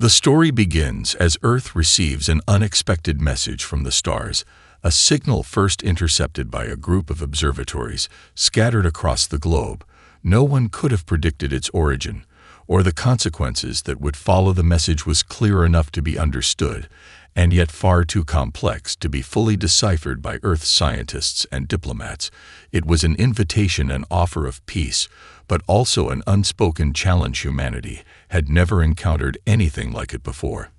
The story begins as Earth receives an unexpected message from the stars, a signal first intercepted by a group of observatories scattered across the globe. No one could have predicted its origin, or the consequences that would follow. The message was clear enough to be understood, and yet far too complex to be fully deciphered by Earth's scientists and diplomats. It was an invitation and offer of peace, but also an unspoken challenge. Humanity had never encountered anything like it before.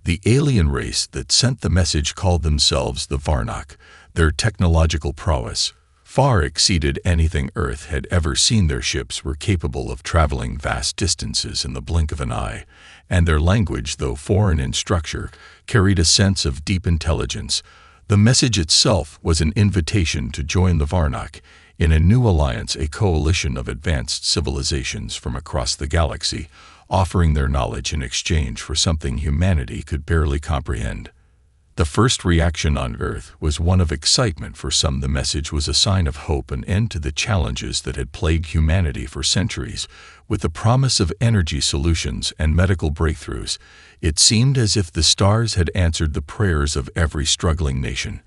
The alien race that sent the message called themselves the Varnok. Their technological prowess far exceeded anything Earth had ever seen. Their ships were capable of traveling vast distances in the blink of an eye, and their language, though foreign in structure, carried a sense of deep intelligence. The message itself was an invitation to join the Varnok in a new alliance, a coalition of advanced civilizations from across the galaxy, offering their knowledge in exchange for something humanity could barely comprehend. The first reaction on Earth was one of excitement. For some, the message was a sign of hope, an end to the challenges that had plagued humanity for centuries. With the promise of energy solutions and medical breakthroughs, it seemed as if the stars had answered the prayers of every struggling nation.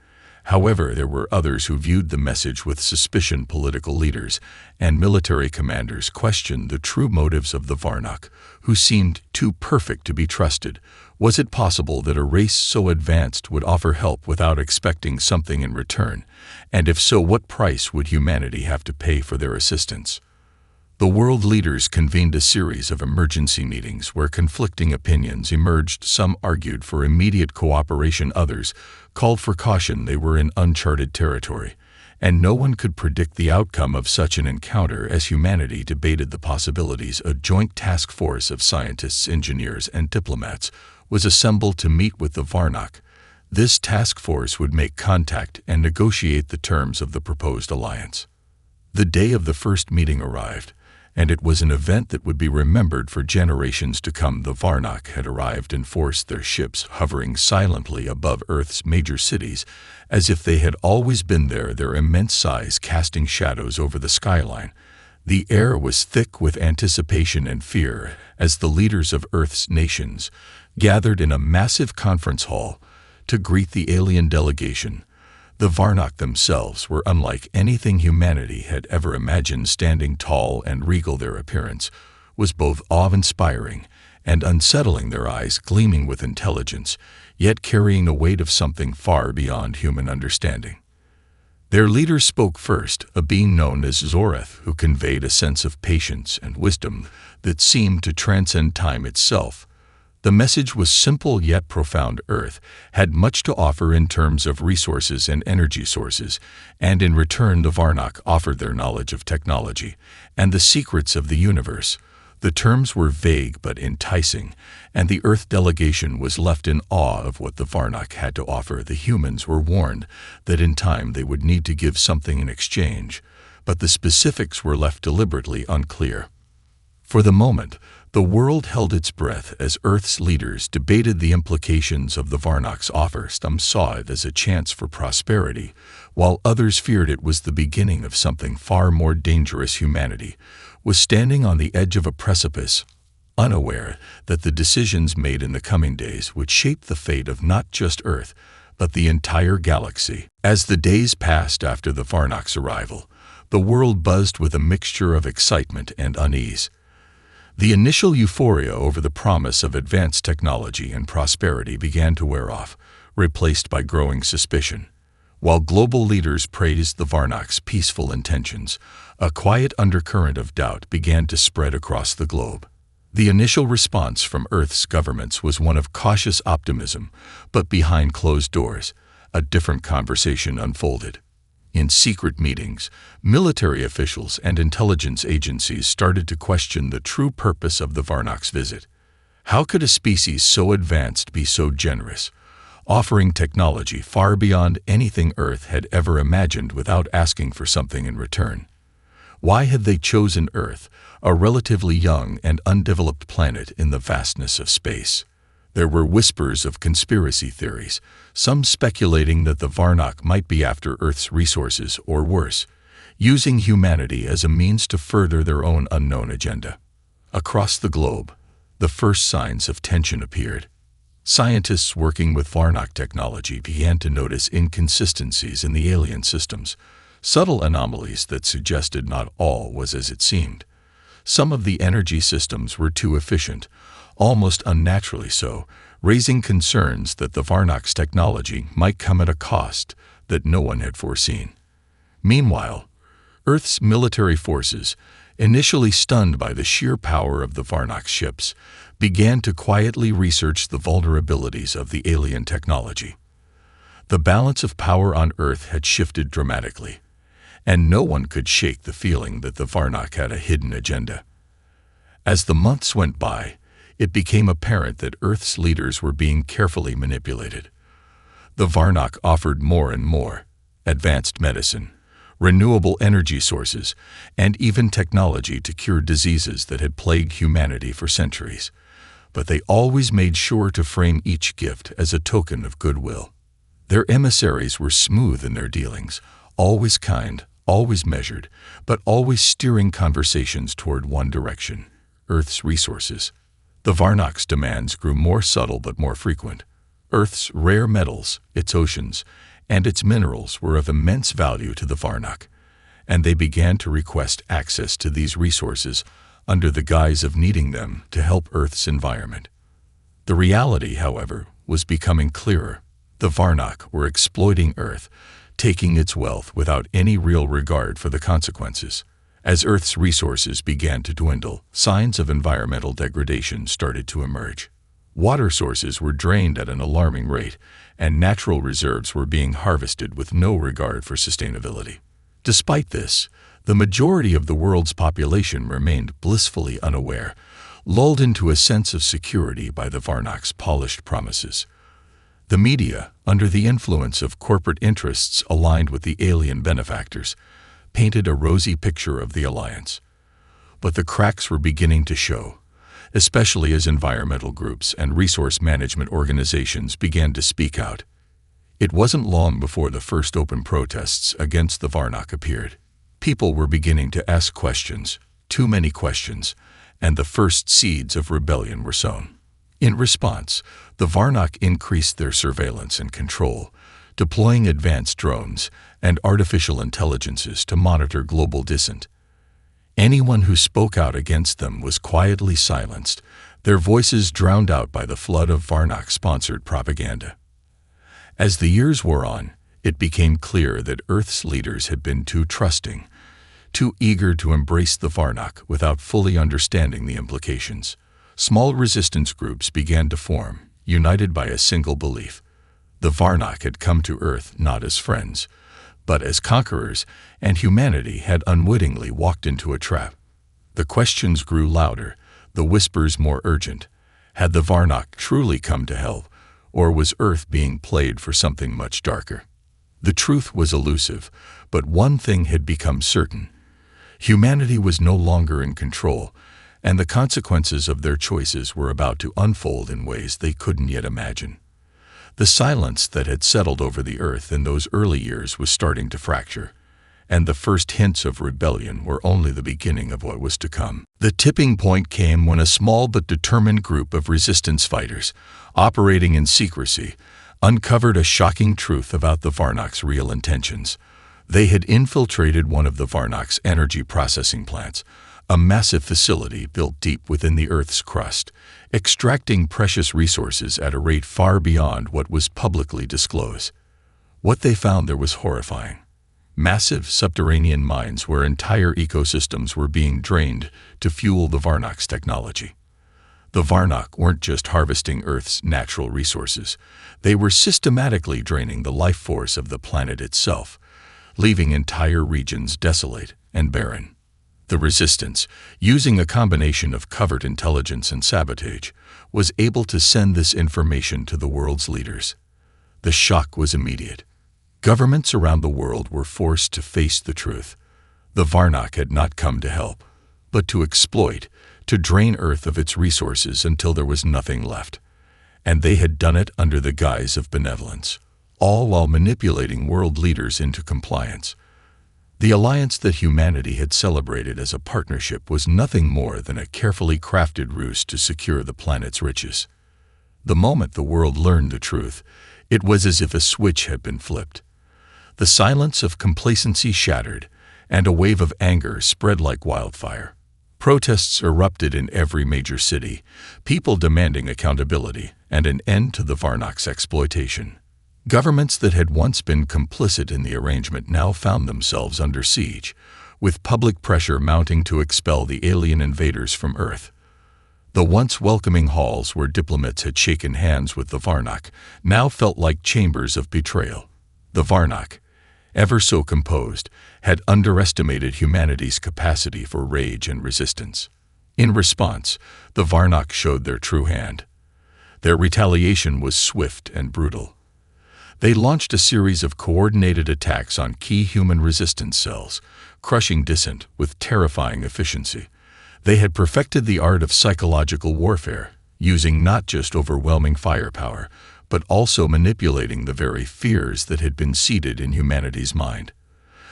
However, there were others who viewed the message with suspicion. Political leaders and military commanders questioned the true motives of the Varnok, who seemed too perfect to be trusted. Was it possible that a race so advanced would offer help without expecting something in return? And if so, what price would humanity have to pay for their assistance? The world leaders convened a series of emergency meetings where conflicting opinions emerged. Some argued for immediate cooperation, others called for caution. They were in uncharted territory, and no one could predict the outcome of such an encounter. As humanity debated the possibilities, a joint task force of scientists, engineers, and diplomats was assembled to meet with the Varnok. This task force would make contact and negotiate the terms of the proposed alliance. The day of the first meeting arrived, and it was an event that would be remembered for generations to come. The Varnok had arrived in force, their ships hovering silently above Earth's major cities, as if they had always been there, their immense size casting shadows over the skyline. The air was thick with anticipation and fear as the leaders of Earth's nations gathered in a massive conference hall to greet the alien delegation. The Varnok themselves were unlike anything humanity had ever imagined. Standing tall and regal, their appearance was both awe-inspiring and unsettling, their eyes gleaming with intelligence, yet carrying the weight of something far beyond human understanding. Their leader spoke first, a being known as Zoreth, who conveyed a sense of patience and wisdom that seemed to transcend time itself. The message was simple yet profound. Earth had much to offer in terms of resources and energy sources, and in return the Varnok offered their knowledge of technology and the secrets of the universe. The terms were vague but enticing, and the Earth delegation was left in awe of what the Varnok had to offer. The humans were warned that in time they would need to give something in exchange, but the specifics were left deliberately unclear. For the moment, the world held its breath as Earth's leaders debated the implications of the Varnok's offer. Some saw it as a chance for prosperity, while others feared it was the beginning of something far more dangerous. Humanity was standing on the edge of a precipice, unaware that the decisions made in the coming days would shape the fate of not just Earth, but the entire galaxy. As the days passed after the Varnok's arrival, the world buzzed with a mixture of excitement and unease. The initial euphoria over the promise of advanced technology and prosperity began to wear off, replaced by growing suspicion. While global leaders praised the Varnok's peaceful intentions, a quiet undercurrent of doubt began to spread across the globe. The initial response from Earth's governments was one of cautious optimism, but behind closed doors, a different conversation unfolded. In secret meetings, military officials and intelligence agencies started to question the true purpose of the Varnok's visit. How could a species so advanced be so generous, offering technology far beyond anything Earth had ever imagined without asking for something in return? Why had they chosen Earth, a relatively young and undeveloped planet in the vastness of space? There were whispers of conspiracy theories, some speculating that the Varnok might be after Earth's resources or worse, using humanity as a means to further their own unknown agenda. Across the globe, the first signs of tension appeared. Scientists working with Varnock technology began to notice inconsistencies in the alien systems, subtle anomalies that suggested not all was as it seemed. Some of the energy systems were too efficient, almost unnaturally so, raising concerns that the Varnock's technology might come at a cost that no one had foreseen. Meanwhile, Earth's military forces, initially stunned by the sheer power of the Varnock ships, began to quietly research the vulnerabilities of the alien technology. The balance of power on Earth had shifted dramatically, and no one could shake the feeling that the Varnock had a hidden agenda. As the months went by, it became apparent that Earth's leaders were being carefully manipulated. The Varnock offered more and more: advanced medicine, renewable energy sources, and even technology to cure diseases that had plagued humanity for centuries. But they always made sure to frame each gift as a token of goodwill. Their emissaries were smooth in their dealings, always kind, always measured, but always steering conversations toward one direction: Earth's resources. The Varnock's demands grew more subtle but more frequent. Earth's rare metals, its oceans, and its minerals were of immense value to the Varnock, and they began to request access to these resources under the guise of needing them to help Earth's environment. The reality, however, was becoming clearer. The Varnock were exploiting Earth, taking its wealth without any real regard for the consequences. As Earth's resources began to dwindle, signs of environmental degradation started to emerge. Water sources were drained at an alarming rate, and natural reserves were being harvested with no regard for sustainability. Despite this, the majority of the world's population remained blissfully unaware, lulled into a sense of security by the Varnock's polished promises. The media, under the influence of corporate interests aligned with the alien benefactors, painted a rosy picture of the alliance. But the cracks were beginning to show, especially as environmental groups and resource management organizations began to speak out. It wasn't long before the first open protests against the Varnock appeared. People were beginning to ask questions, too many questions, and the first seeds of rebellion were sown. In response, the Varnock increased their surveillance and control, deploying advanced drones and artificial intelligences to monitor global dissent. Anyone who spoke out against them was quietly silenced, their voices drowned out by the flood of Varnock-sponsored propaganda. As the years wore on, it became clear that Earth's leaders had been too trusting, too eager to embrace the Varnock without fully understanding the implications. Small resistance groups began to form, united by a single belief: the Varnock had come to Earth not as friends, but as conquerors, and humanity had unwittingly walked into a trap. The questions grew louder, the whispers more urgent. Had the Varnock truly come to help, or was Earth being played for something much darker? The truth was elusive, but one thing had become certain: humanity was no longer in control, and the consequences of their choices were about to unfold in ways they couldn't yet imagine. The silence that had settled over the Earth in those early years was starting to fracture, and the first hints of rebellion were only the beginning of what was to come. The tipping point came when a small but determined group of resistance fighters, operating in secrecy, uncovered a shocking truth about the Varnock's real intentions. They had infiltrated one of the Varnock's energy processing plants, a massive facility built deep within the Earth's crust, extracting precious resources at a rate far beyond what was publicly disclosed. What they found there was horrifying. Massive subterranean mines where entire ecosystems were being drained to fuel the Varnock's technology. The Varnock weren't just harvesting Earth's natural resources. They were systematically draining the life force of the planet itself, leaving entire regions desolate and barren. The resistance, using a combination of covert intelligence and sabotage, was able to send this information to the world's leaders. The shock was immediate. Governments around the world were forced to face the truth. The Varnock had not come to help, but to exploit, to drain Earth of its resources until there was nothing left. And they had done it under the guise of benevolence, all while manipulating world leaders into compliance. The alliance that humanity had celebrated as a partnership was nothing more than a carefully crafted ruse to secure the planet's riches. The moment the world learned the truth, it was as if a switch had been flipped. The silence of complacency shattered, and a wave of anger spread like wildfire. Protests erupted in every major city, people demanding accountability and an end to the Varnak's exploitation. Governments that had once been complicit in the arrangement now found themselves under siege, with public pressure mounting to expel the alien invaders from Earth. The once welcoming halls where diplomats had shaken hands with the Varnak now felt like chambers of betrayal. The Varnak, ever so composed, had underestimated humanity's capacity for rage and resistance. In response, the Varnak showed their true hand. Their retaliation was swift and brutal. They launched a series of coordinated attacks on key human resistance cells, crushing dissent with terrifying efficiency. They had perfected the art of psychological warfare, using not just overwhelming firepower, but also manipulating the very fears that had been seated in humanity's mind.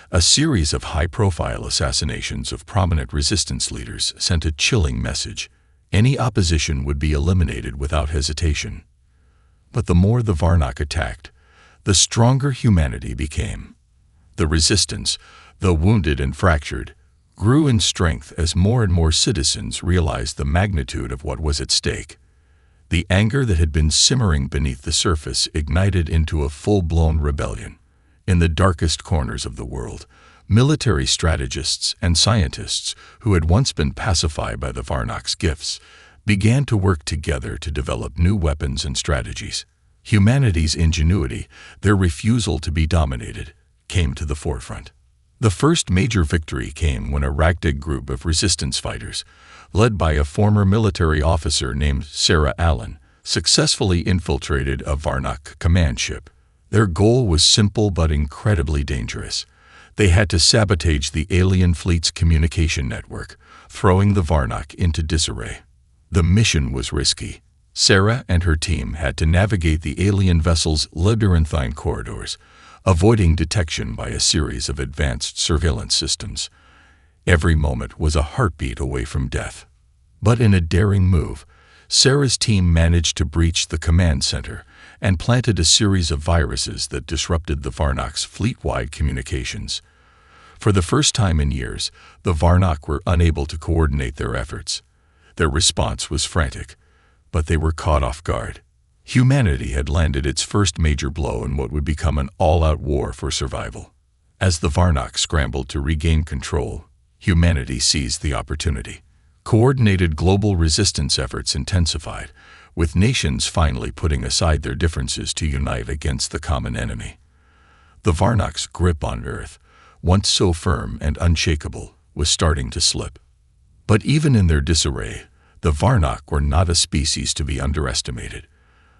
A series of high-profile assassinations of prominent resistance leaders sent a chilling message. Any opposition would be eliminated without hesitation. But the more the Varnak attacked, the stronger humanity became. The resistance, though wounded and fractured, grew in strength as more and more citizens realized the magnitude of what was at stake. The anger that had been simmering beneath the surface ignited into a full-blown rebellion. In the darkest corners of the world, military strategists and scientists who had once been pacified by the Varnak's gifts began to work together to develop new weapons and strategies. Humanity's ingenuity, their refusal to be dominated, came to the forefront. The first major victory came when a ragtag group of resistance fighters, led by a former military officer named Sarah Allen, successfully infiltrated a Varnak command ship. Their goal was simple but incredibly dangerous. They had to sabotage the alien fleet's communication network, throwing the Varnak into disarray. The mission was risky. Sarah and her team had to navigate the alien vessel's labyrinthine corridors, avoiding detection by a series of advanced surveillance systems. Every moment was a heartbeat away from death. But in a daring move, Sarah's team managed to breach the command center and planted a series of viruses that disrupted the Varnak's fleet-wide communications. For the first time in years, the Varnak were unable to coordinate their efforts. Their response was frantic, but they were caught off guard. Humanity had landed its first major blow in what would become an all-out war for survival. As the Varnak scrambled to regain control, humanity seized the opportunity. Coordinated global resistance efforts intensified, with nations finally putting aside their differences to unite against the common enemy. The Varnak's grip on Earth, once so firm and unshakable, was starting to slip. But even in their disarray, the Varnak were not a species to be underestimated.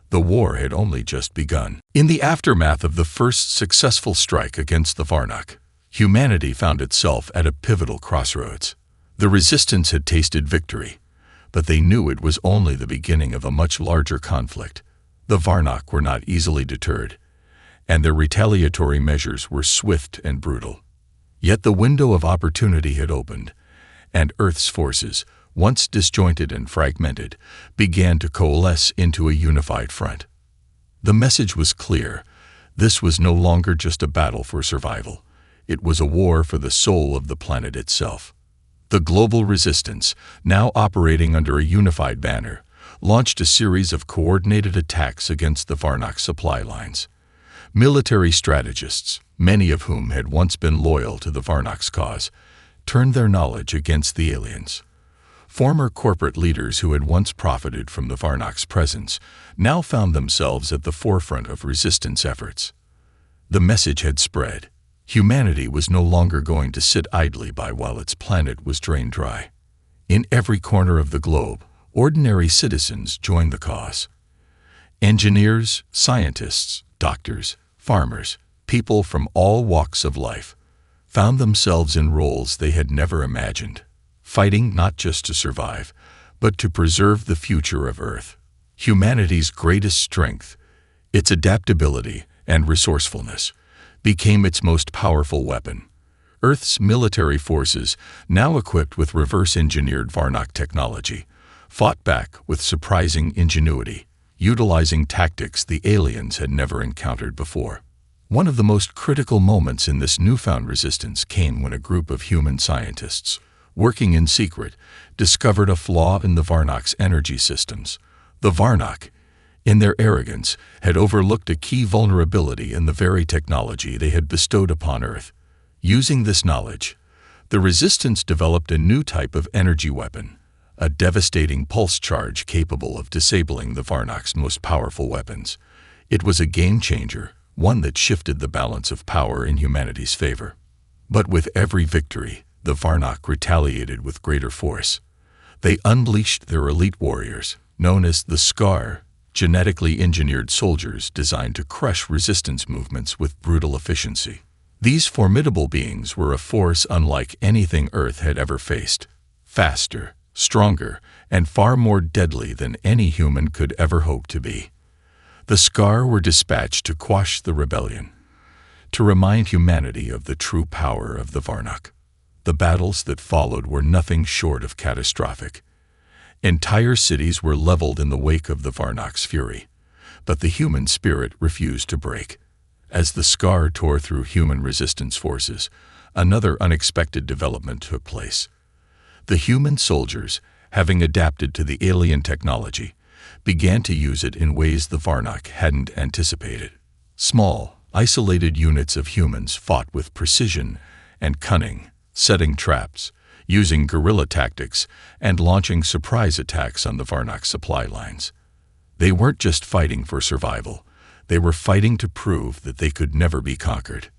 The war had only just begun. In the aftermath of the first successful strike against the Varnak, humanity found itself at a pivotal crossroads. The resistance had tasted victory, but they knew it was only the beginning of a much larger conflict. The Varnak were not easily deterred, and their retaliatory measures were swift and brutal. Yet the window of opportunity had opened, and Earth's forces, once disjointed and fragmented, began to coalesce into a unified front. The message was clear. This was no longer just a battle for survival. It was a war for the soul of the planet itself. The global resistance, now operating under a unified banner, launched a series of coordinated attacks against the Varnak supply lines. Military strategists, many of whom had once been loyal to the Varnak's cause, turned their knowledge against the aliens. Former corporate leaders who had once profited from the Varnak's presence now found themselves at the forefront of resistance efforts. The message had spread. Humanity was no longer going to sit idly by while its planet was drained dry. In every corner of the globe, ordinary citizens joined the cause. Engineers, scientists, doctors, farmers, people from all walks of life found themselves in roles they had never imagined, fighting not just to survive, but to preserve the future of Earth. Humanity's greatest strength, its adaptability and resourcefulness, became its most powerful weapon. Earth's military forces, now equipped with reverse-engineered Varnock technology, fought back with surprising ingenuity, utilizing tactics the aliens had never encountered before. One of the most critical moments in this newfound resistance came when a group of human scientists, working in secret, discovered a flaw in the Varnock's energy systems. The Varnock, in their arrogance, had overlooked a key vulnerability in the very technology they had bestowed upon Earth. Using this knowledge, the Resistance developed a new type of energy weapon, a devastating pulse charge capable of disabling the Varnock's most powerful weapons. It was a game-changer, one that shifted the balance of power in humanity's favor. But with every victory, the Varnock retaliated with greater force. They unleashed their elite warriors, known as the Scar, genetically engineered soldiers designed to crush resistance movements with brutal efficiency. These formidable beings were a force unlike anything Earth had ever faced. Faster, stronger, and far more deadly than any human could ever hope to be. The Scar were dispatched to quash the rebellion, to remind humanity of the true power of the Varnock. The battles that followed were nothing short of catastrophic. Entire cities were leveled in the wake of the Varnock's fury, but the human spirit refused to break. As the Scar tore through human resistance forces, another unexpected development took place. The human soldiers, having adapted to the alien technology, began to use it in ways the Varnock hadn't anticipated. Small, isolated units of humans fought with precision and cunning, setting traps, using guerrilla tactics, and launching surprise attacks on the Varnock supply lines. They weren't just fighting for survival, they were fighting to prove that they could never be conquered.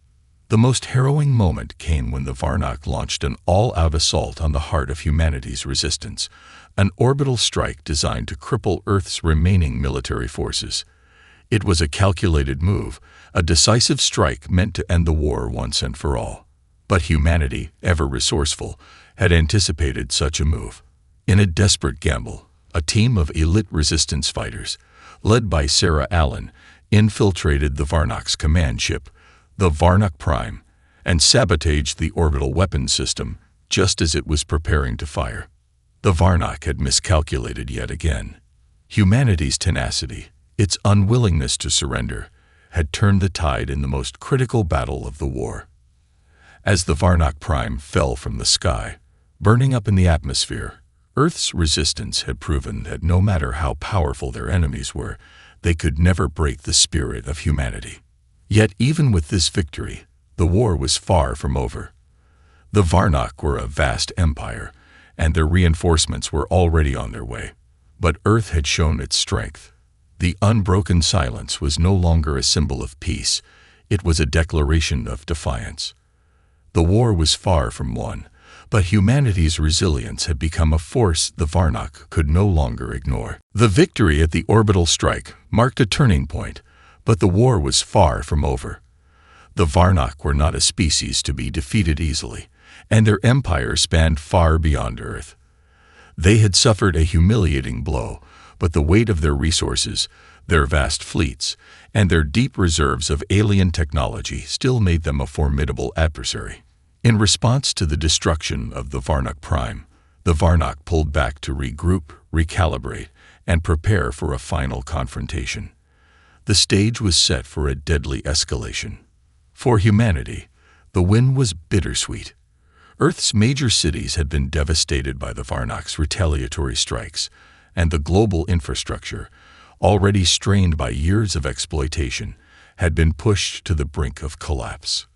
The most harrowing moment came when the Varnock launched an all-out assault on the heart of humanity's resistance, an orbital strike designed to cripple Earth's remaining military forces. It was a calculated move, a decisive strike meant to end the war once and for all. But humanity, ever resourceful, had anticipated such a move. In a desperate gamble, a team of elite resistance fighters, led by Sarah Allen, infiltrated the Varnock's command ship, the Varnock Prime, and sabotaged the orbital weapons system just as it was preparing to fire. The Varnock had miscalculated yet again. Humanity's tenacity, its unwillingness to surrender, had turned the tide in the most critical battle of the war. As the Varnock Prime fell from the sky, burning up in the atmosphere, Earth's resistance had proven that no matter how powerful their enemies were, they could never break the spirit of humanity. Yet even with this victory, the war was far from over. The Varnock were a vast empire, and their reinforcements were already on their way. But Earth had shown its strength. The unbroken silence was no longer a symbol of peace, it was a declaration of defiance. The war was far from won, but humanity's resilience had become a force the Varnock could no longer ignore. The victory at the orbital strike marked a turning point, but the war was far from over. The Varnock were not a species to be defeated easily, and their empire spanned far beyond Earth. They had suffered a humiliating blow, but the weight of their resources, their vast fleets, and their deep reserves of alien technology still made them a formidable adversary. In response to the destruction of the Varnock Prime, the Varnock pulled back to regroup, recalibrate, and prepare for a final confrontation. The stage was set for a deadly escalation. For humanity, the win was bittersweet. Earth's major cities had been devastated by the Varnock's retaliatory strikes, and the global infrastructure, already strained by years of exploitation, had been pushed to the brink of collapse.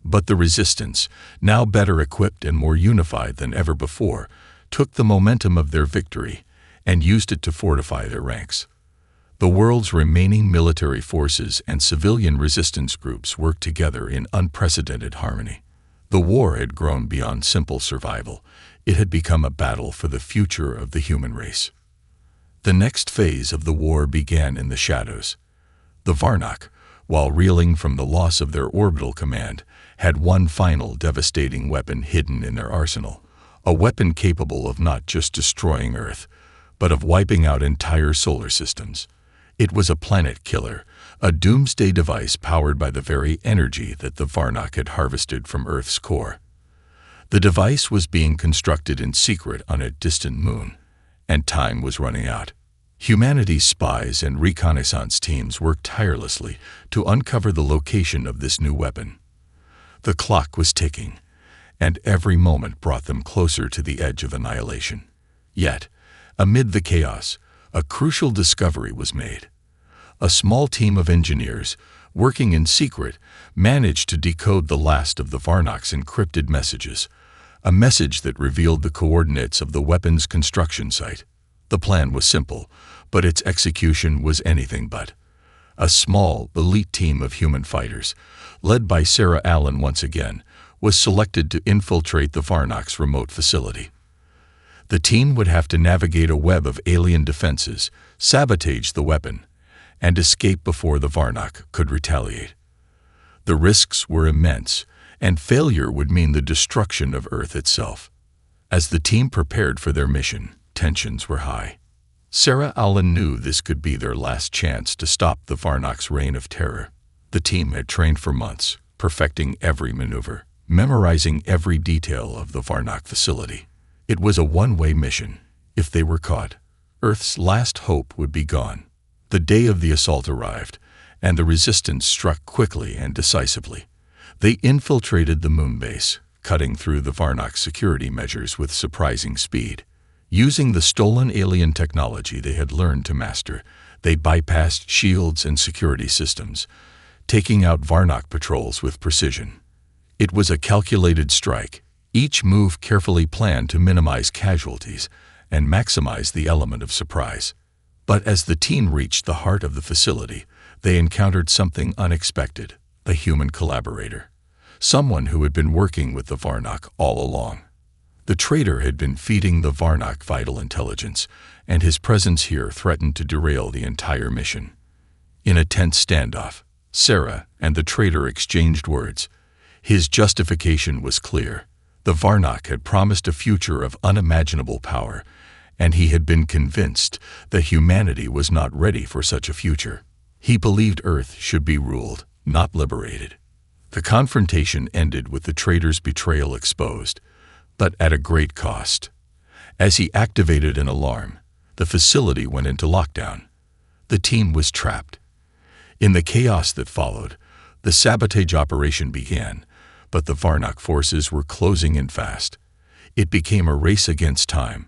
But the Resistance, now better equipped and more unified than ever before, took the momentum of their victory and used it to fortify their ranks. The world's remaining military forces and civilian resistance groups worked together in unprecedented harmony. The war had grown beyond simple survival. It had become a battle for the future of the human race. The next phase of the war began in the shadows. The Varnock, while reeling from the loss of their orbital command, had one final devastating weapon hidden in their arsenal, a weapon capable of not just destroying Earth, but of wiping out entire solar systems. It was a planet killer, a doomsday device powered by the very energy that the Varnock had harvested from Earth's core. The device was being constructed in secret on a distant moon, and time was running out. Humanity's spies and reconnaissance teams worked tirelessly to uncover the location of this new weapon. The clock was ticking, and every moment brought them closer to the edge of annihilation. Yet, amid the chaos, a crucial discovery was made. A small team of engineers, working in secret, managed to decode the last of the Varnak's encrypted messages, a message that revealed the coordinates of the weapon's construction site. The plan was simple, but its execution was anything but. A small, elite team of human fighters, led by Sarah Allen once again, was selected to infiltrate the Varnak's remote facility. The team would have to navigate a web of alien defenses, sabotage the weapon, and escape before the Varnak could retaliate. The risks were immense, and failure would mean the destruction of Earth itself. As the team prepared for their mission, tensions were high. Sarah Allen knew this could be their last chance to stop the Varnak's reign of terror. The team had trained for months, perfecting every maneuver, memorizing every detail of the Varnak facility. It was a one-way mission. If they were caught, Earth's last hope would be gone. The day of the assault arrived, and the resistance struck quickly and decisively. They infiltrated the moon base, cutting through the Varnak's security measures with surprising speed. Using the stolen alien technology they had learned to master, they bypassed shields and security systems, taking out Varnak patrols with precision. It was a calculated strike, each move carefully planned to minimize casualties and maximize the element of surprise. But as the team reached the heart of the facility, they encountered something unexpected: a human collaborator. Someone who had been working with the Varnak all along. The traitor had been feeding the Varnak vital intelligence, and his presence here threatened to derail the entire mission. In a tense standoff, Sarah and the traitor exchanged words. His justification was clear. The Varnak had promised a future of unimaginable power, and he had been convinced that humanity was not ready for such a future. He believed Earth should be ruled, not liberated. The confrontation ended with the traitor's betrayal exposed, but at a great cost. As he activated an alarm, the facility went into lockdown. The team was trapped. In the chaos that followed, the sabotage operation began, but the Varnak forces were closing in fast. It became a race against time.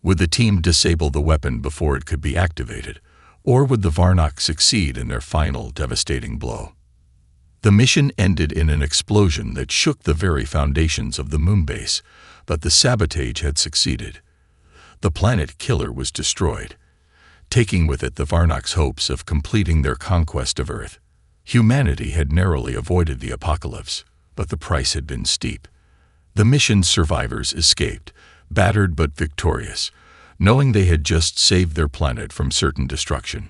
Would the team disable the weapon before it could be activated, or would the Varnak succeed in their final devastating blow? The mission ended in an explosion that shook the very foundations of the moon base, but the sabotage had succeeded. The planet killer was destroyed, taking with it the Varnak's hopes of completing their conquest of Earth. Humanity had narrowly avoided the apocalypse, but the price had been steep. The mission's survivors escaped, battered but victorious, knowing they had just saved their planet from certain destruction.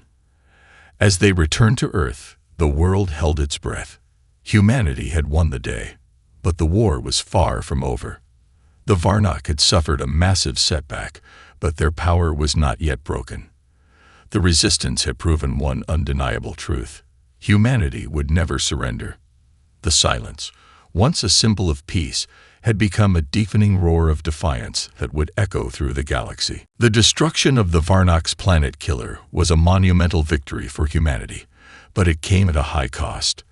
As they returned to Earth, the world held its breath. Humanity had won the day, but the war was far from over. The Varnak had suffered a massive setback, but their power was not yet broken. The resistance had proven one undeniable truth: humanity would never surrender. The silence, once a symbol of peace, had become a deafening roar of defiance that would echo through the galaxy. The destruction of the Varnak's planet killer was a monumental victory for humanity, but it came at a high cost.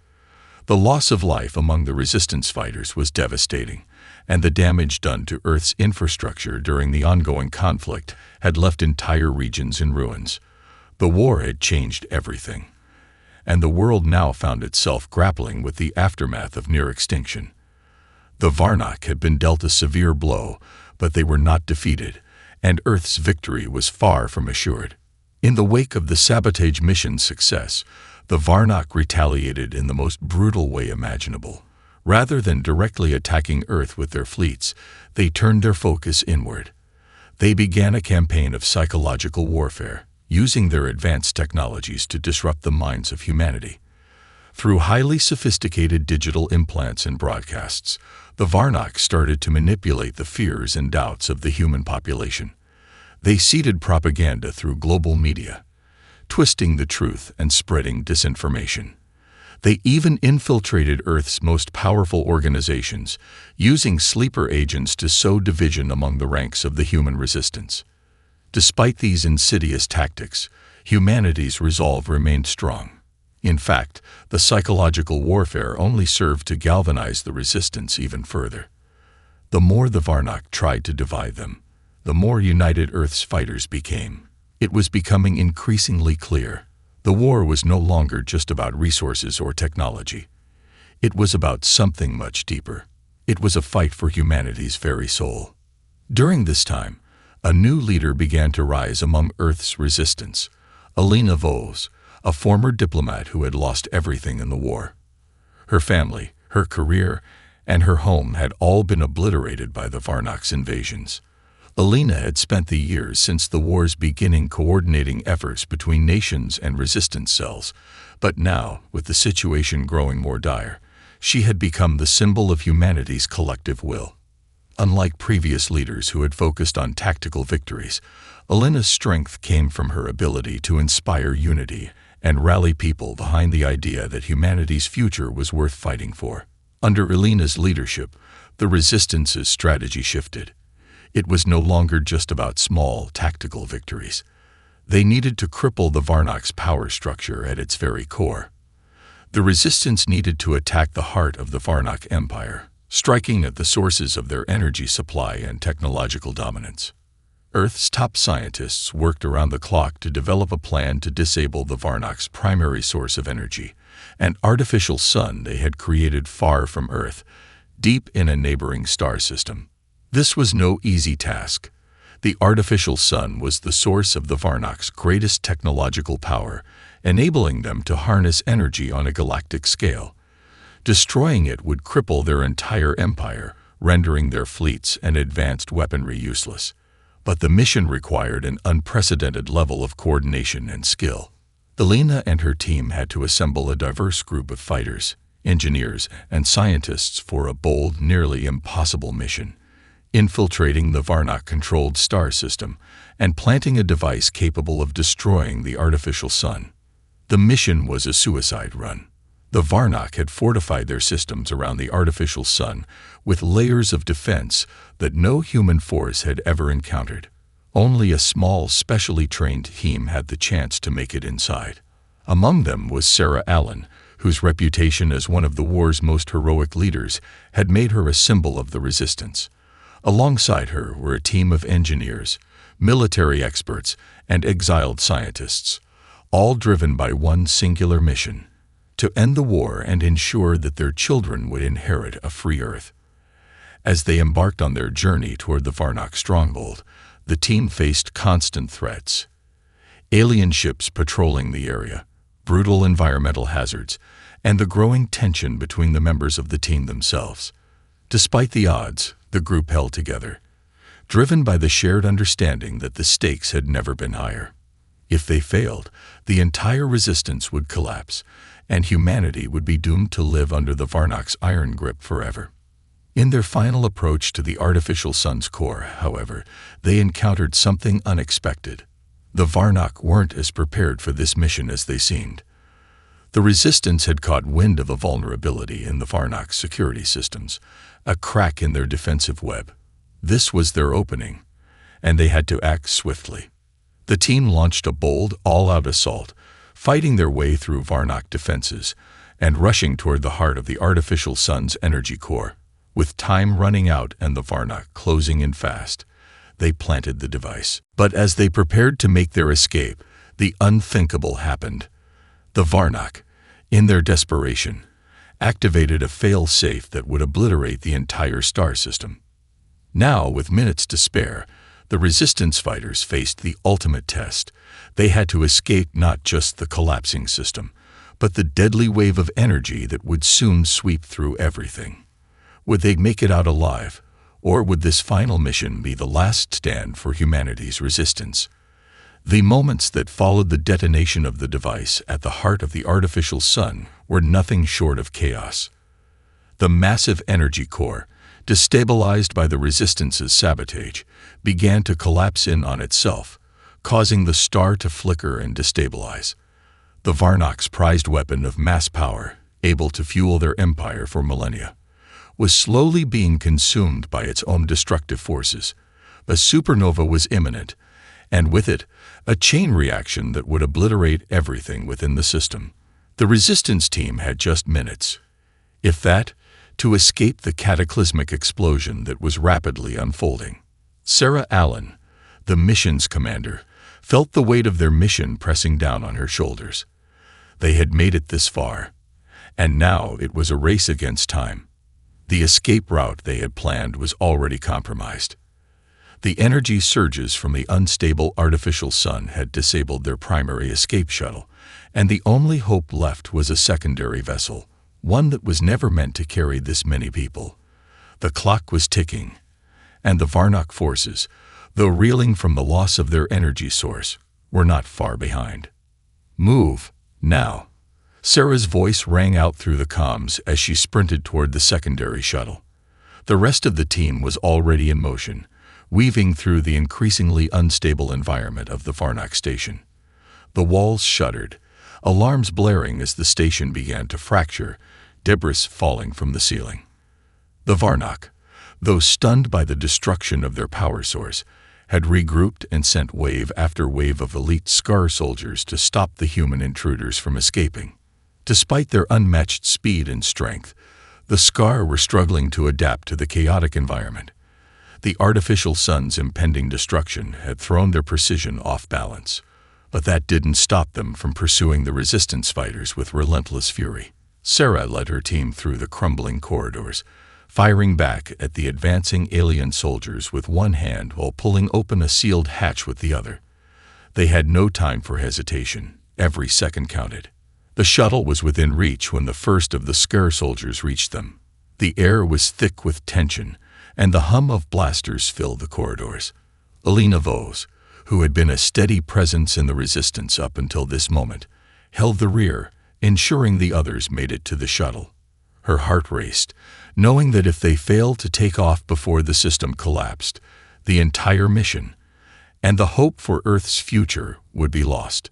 The loss of life among the resistance fighters was devastating, and the damage done to Earth's infrastructure during the ongoing conflict had left entire regions in ruins. The war had changed everything, and the world now found itself grappling with the aftermath of near extinction. The Varnak had been dealt a severe blow, but they were not defeated, and Earth's victory was far from assured. In the wake of the sabotage mission's success, the Varnak retaliated in the most brutal way imaginable. Rather than directly attacking Earth with their fleets, they turned their focus inward. They began a campaign of psychological warfare, using their advanced technologies to disrupt the minds of humanity. Through highly sophisticated digital implants and broadcasts, the Varnak started to manipulate the fears and doubts of the human population. They seeded propaganda through global media, twisting the truth and spreading disinformation. They even infiltrated Earth's most powerful organizations, using sleeper agents to sow division among the ranks of the human resistance. Despite these insidious tactics, humanity's resolve remained strong. In fact, the psychological warfare only served to galvanize the resistance even further. The more the Varnok tried to divide them, the more united Earth's fighters became. It was becoming increasingly clear. The war was no longer just about resources or technology. It was about something much deeper. It was a fight for humanity's very soul. During this time, a new leader began to rise among Earth's resistance, Alina Voles, a former diplomat who had lost everything in the war. Her family, her career, and her home had all been obliterated by the Varnok's invasions. Alina had spent the years since the war's beginning coordinating efforts between nations and resistance cells, but now, with the situation growing more dire, she had become the symbol of humanity's collective will. Unlike previous leaders who had focused on tactical victories, Alina's strength came from her ability to inspire unity and rally people behind the idea that humanity's future was worth fighting for. Under Alina's leadership, the resistance's strategy shifted. It was no longer just about small, tactical victories. They needed to cripple the Varnok's power structure at its very core. The resistance needed to attack the heart of the Varnok Empire, striking at the sources of their energy supply and technological dominance. Earth's top scientists worked around the clock to develop a plan to disable the Varnok's primary source of energy, an artificial sun they had created far from Earth, deep in a neighboring star system. This was no easy task. The artificial sun was the source of the Varnok's greatest technological power, enabling them to harness energy on a galactic scale. Destroying it would cripple their entire empire, rendering their fleets and advanced weaponry useless. But the mission required an unprecedented level of coordination and skill. Alina and her team had to assemble a diverse group of fighters, engineers, and scientists for a bold, nearly impossible mission: infiltrating the Varnok-controlled star system and planting a device capable of destroying the artificial sun. The mission was a suicide run. The Varnok had fortified their systems around the artificial sun with layers of defense that no human force had ever encountered. Only a small, specially trained team had the chance to make it inside. Among them was Sarah Allen, whose reputation as one of the war's most heroic leaders had made her a symbol of the resistance. Alongside her were a team of engineers, military experts, and exiled scientists, all driven by one singular mission: to end the war and ensure that their children would inherit a free Earth. As they embarked on their journey toward the Varnok stronghold, the team faced constant threats: alien ships patrolling the area, brutal environmental hazards, and the growing tension between the members of the team themselves. Despite the odds, the group held together, driven by the shared understanding that the stakes had never been higher. If they failed, the entire resistance would collapse, and humanity would be doomed to live under the Varnok's iron grip forever. In their final approach to the artificial sun's core, however, they encountered something unexpected. The Varnok weren't as prepared for this mission as they seemed. The resistance had caught wind of a vulnerability in the Varnok's security systems, a crack in their defensive web. This was their opening, and they had to act swiftly. The team launched a bold, all-out assault, fighting their way through Varnok defenses and rushing toward the heart of the artificial sun's energy core. With time running out and the Varnok closing in fast, they planted the device. But as they prepared to make their escape, the unthinkable happened. The Varnok, in their desperation, activated a fail-safe that would obliterate the entire star system. Now, with minutes to spare, the resistance fighters faced the ultimate test. They had to escape not just the collapsing system, but the deadly wave of energy that would soon sweep through everything. Would they make it out alive, or would this final mission be the last stand for humanity's resistance? The moments that followed the detonation of the device at the heart of the artificial sun were nothing short of chaos. The massive energy core, destabilized by the resistance's sabotage, began to collapse in on itself, causing the star to flicker and destabilize. The Varnok's prized weapon of mass power, able to fuel their empire for millennia, was slowly being consumed by its own destructive forces. A supernova was imminent, and with it, a chain reaction that would obliterate everything within the system. The resistance team had just minutes, if that, to escape the cataclysmic explosion that was rapidly unfolding. Sarah Allen, the mission's commander, felt the weight of their mission pressing down on her shoulders. They had made it this far, and now it was a race against time. The escape route they had planned was already compromised. The energy surges from the unstable artificial sun had disabled their primary escape shuttle, and the only hope left was a secondary vessel, one that was never meant to carry this many people. The clock was ticking, and the Varnock forces, though reeling from the loss of their energy source, were not far behind. "Move, now." Sarah's voice rang out through the comms as she sprinted toward the secondary shuttle. The rest of the team was already in motion, weaving through the increasingly unstable environment of the Varnock station. The walls shuddered, alarms blaring as the station began to fracture, debris falling from the ceiling. The Varnock, though stunned by the destruction of their power source, had regrouped and sent wave after wave of elite Scar soldiers to stop the human intruders from escaping. Despite their unmatched speed and strength, the Scar were struggling to adapt to the chaotic environment. The artificial sun's impending destruction had thrown their precision off balance, but that didn't stop them from pursuing the resistance fighters with relentless fury. Sarah led her team through the crumbling corridors, firing back at the advancing alien soldiers with one hand while pulling open a sealed hatch with the other. They had no time for hesitation. Every second counted. The shuttle was within reach when the first of the Scar soldiers reached them. The air was thick with tension, and the hum of blasters filled the corridors. Alina Vos, who had been a steady presence in the resistance up until this moment, held the rear, ensuring the others made it to the shuttle. Her heart raced, knowing that if they failed to take off before the system collapsed, the entire mission, and the hope for Earth's future, would be lost.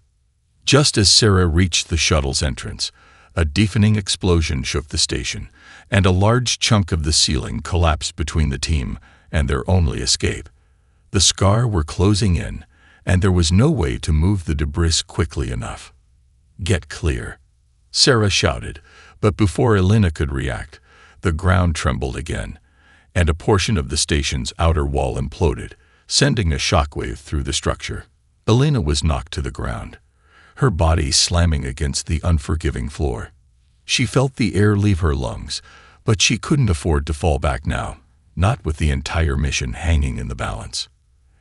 Just as Sarah reached the shuttle's entrance, a deafening explosion shook the station, and a large chunk of the ceiling collapsed between the team and their only escape. The Scar were closing in, and there was no way to move the debris quickly enough. "Get clear," Sarah shouted, but before Elena could react, the ground trembled again, and a portion of the station's outer wall imploded, sending a shockwave through the structure. Elena was knocked to the ground, her body slamming against the unforgiving floor. She felt the air leave her lungs, but she couldn't afford to fall back now, not with the entire mission hanging in the balance.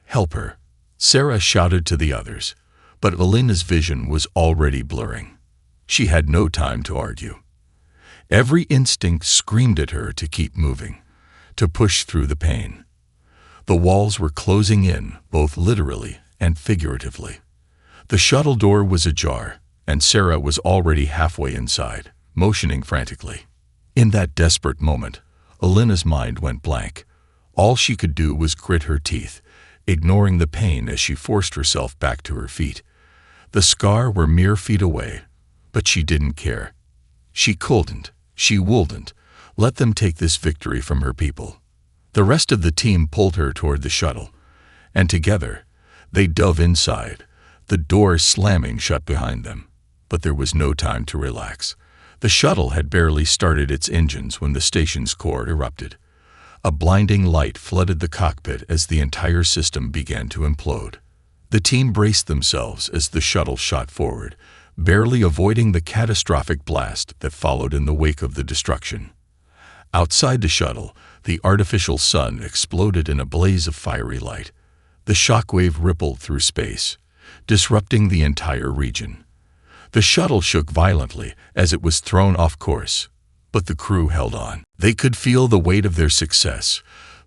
"Help her," Sarah shouted to the others, but Elena's vision was already blurring. She had no time to argue. Every instinct screamed at her to keep moving, to push through the pain. The walls were closing in, both literally and figuratively. The shuttle door was ajar, and Sarah was already halfway inside, motioning frantically. In that desperate moment, Elena's mind went blank. All she could do was grit her teeth, ignoring the pain as she forced herself back to her feet. The Scar were mere feet away, but she didn't care. She couldn't, she wouldn't, let them take this victory from her people. The rest of the team pulled her toward the shuttle, and together, they dove inside, the door slamming shut behind them. But there was no time to relax. The shuttle had barely started its engines when the station's core erupted. A blinding light flooded the cockpit as the entire system began to implode. The team braced themselves as the shuttle shot forward, barely avoiding the catastrophic blast that followed in the wake of the destruction. Outside the shuttle, the artificial sun exploded in a blaze of fiery light. The shockwave rippled through space, disrupting the entire region. The shuttle shook violently as it was thrown off course, but the crew held on. They could feel the weight of their success,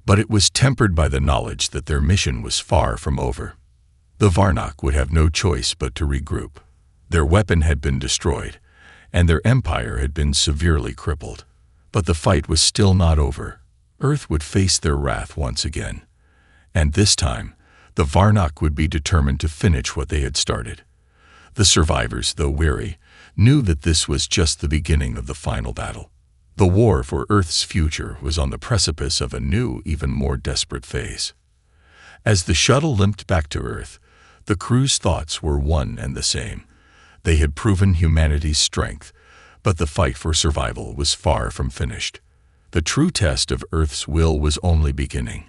but it was tempered by the knowledge that their mission was far from over. The Varnock would have no choice but to regroup. Their weapon had been destroyed, and their empire had been severely crippled. But the fight was still not over. Earth would face their wrath once again, and this time, the Varnock would be determined to finish what they had started. The survivors, though weary, knew that this was just the beginning of the final battle. The war for Earth's future was on the precipice of a new, even more desperate phase. As the shuttle limped back to Earth, the crew's thoughts were one and the same. They had proven humanity's strength, but the fight for survival was far from finished. The true test of Earth's will was only beginning.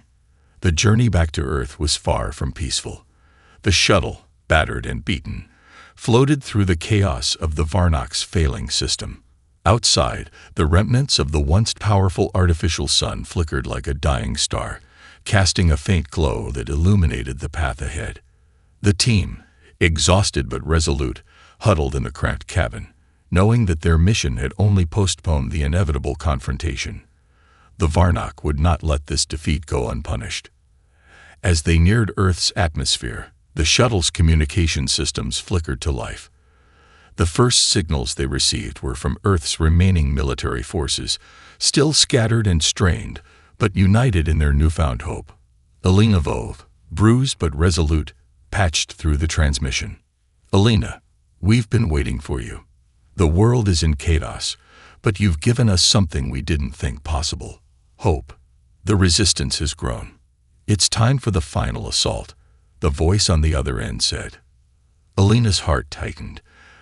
The journey back to Earth was far from peaceful. The shuttle, battered and beaten, floated through the chaos of the Varnak's failing system. Outside, the remnants of the once powerful artificial sun flickered like a dying star, casting a faint glow that illuminated the path ahead. The team, exhausted but resolute, huddled in the cramped cabin, knowing that their mission had only postponed the inevitable confrontation. The Varnak would not let this defeat go unpunished. As they neared Earth's atmosphere, the shuttle's communication systems flickered to life. The first signals they received were from Earth's remaining military forces, still scattered and strained, but united in their newfound hope. Alina Vove, bruised but resolute, patched through the transmission. "Alina, we've been waiting for you. The world is in chaos, but you've given us something we didn't think possible. Hope. The resistance has grown. It's time for the final assault," the voice on the other end said. Alina's heart tightened.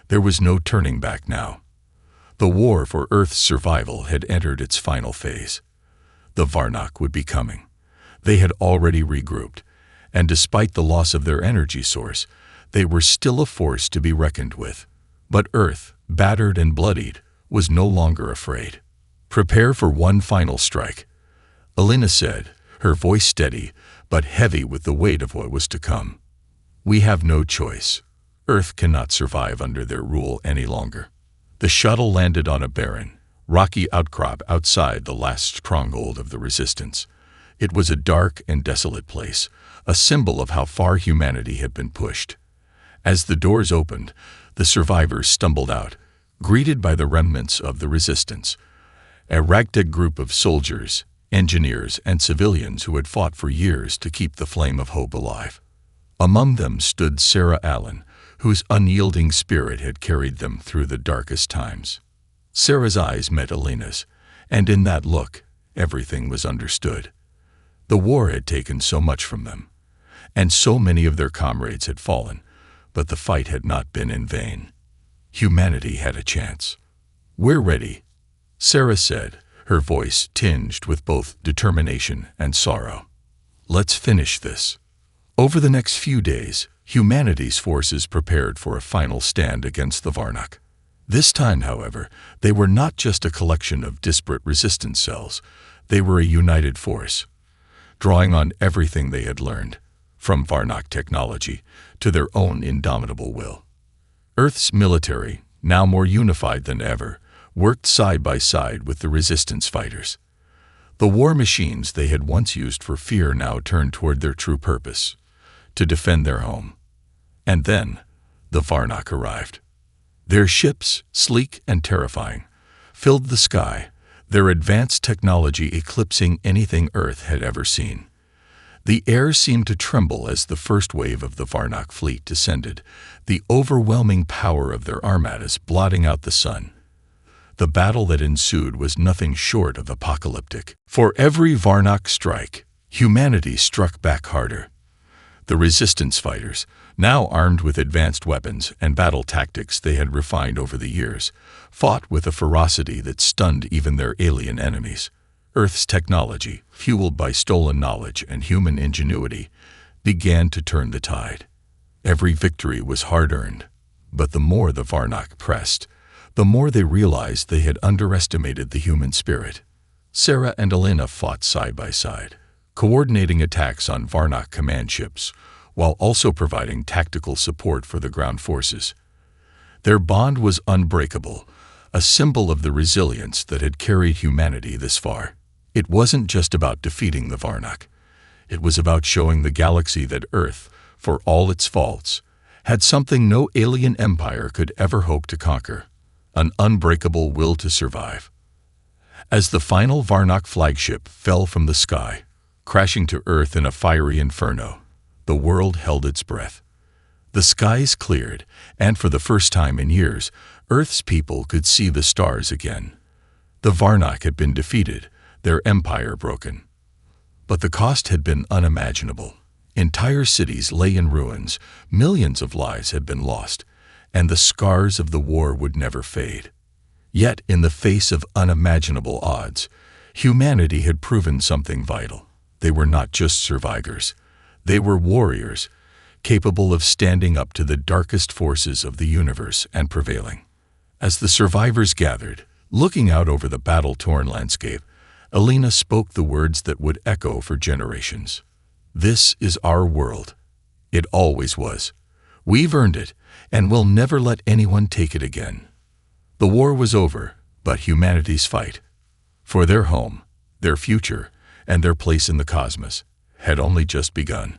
There was no turning back now. The war for Earth's survival had entered its final phase. The Varnak would be coming. They had already regrouped, and despite the loss of their energy source, they were still a force to be reckoned with. But Earth, battered and bloodied, was no longer afraid. "Prepare for one final strike," Alina said, her voice steady but heavy with the weight of what was to come. "We have no choice. Earth cannot survive under their rule any longer." The shuttle landed on a barren, rocky outcrop outside the last stronghold of the Resistance. It was a dark and desolate place, a symbol of how far humanity had been pushed. As the doors opened, the survivors stumbled out, greeted by the remnants of the Resistance, a ragtag group of soldiers, engineers, and civilians who had fought for years to keep the flame of hope alive. Among them stood Sarah Allen, whose unyielding spirit had carried them through the darkest times. Sarah's eyes met Alina's, and in that look, everything was understood. The war had taken so much from them, and so many of their comrades had fallen, but the fight had not been in vain. Humanity had a chance. "We're ready," Sarah said, her voice tinged with both determination and sorrow. "Let's finish this." Over the next few days, humanity's forces prepared for a final stand against the Varnak. This time, however, they were not just a collection of disparate resistance cells. They were a united force, drawing on everything they had learned, from Varnak technology to their own indomitable will. Earth's military, now more unified than ever, worked side by side with the resistance fighters. The war machines they had once used for fear now turned toward their true purpose, to defend their home. And then, the Varnak arrived. Their ships, sleek and terrifying, filled the sky, their advanced technology eclipsing anything Earth had ever seen. The air seemed to tremble as the first wave of the Varnak fleet descended, the overwhelming power of their armadas blotting out the sun. The battle that ensued was nothing short of apocalyptic. For every Varnak strike, humanity struck back harder. The resistance fighters, now armed with advanced weapons and battle tactics they had refined over the years, fought with a ferocity that stunned even their alien enemies. Earth's technology, fueled by stolen knowledge and human ingenuity, began to turn the tide. Every victory was hard-earned, but the more the Varnak pressed, the more they realized they had underestimated the human spirit. Sarah and Alina fought side by side, coordinating attacks on Varnak command ships, while also providing tactical support for the ground forces. Their bond was unbreakable, a symbol of the resilience that had carried humanity this far. It wasn't just about defeating the Varnak. It was about showing the galaxy that Earth, for all its faults, had something no alien empire could ever hope to conquer: an unbreakable will to survive. As the final Varnak flagship fell from the sky, crashing to Earth in a fiery inferno, the world held its breath. The skies cleared, and for the first time in years, Earth's people could see the stars again. The Varnak had been defeated, their empire broken. But the cost had been unimaginable. Entire cities lay in ruins, millions of lives had been lost, and the scars of the war would never fade. Yet, in the face of unimaginable odds, humanity had proven something vital. They were not just survivors. They were warriors, capable of standing up to the darkest forces of the universe and prevailing. As the survivors gathered, looking out over the battle-torn landscape, Alina spoke the words that would echo for generations. "This is our world. It always was. We've earned it, and we'll never let anyone take it again." The war was over, but humanity's fight for their home, their future, and their place in the cosmos had only just begun.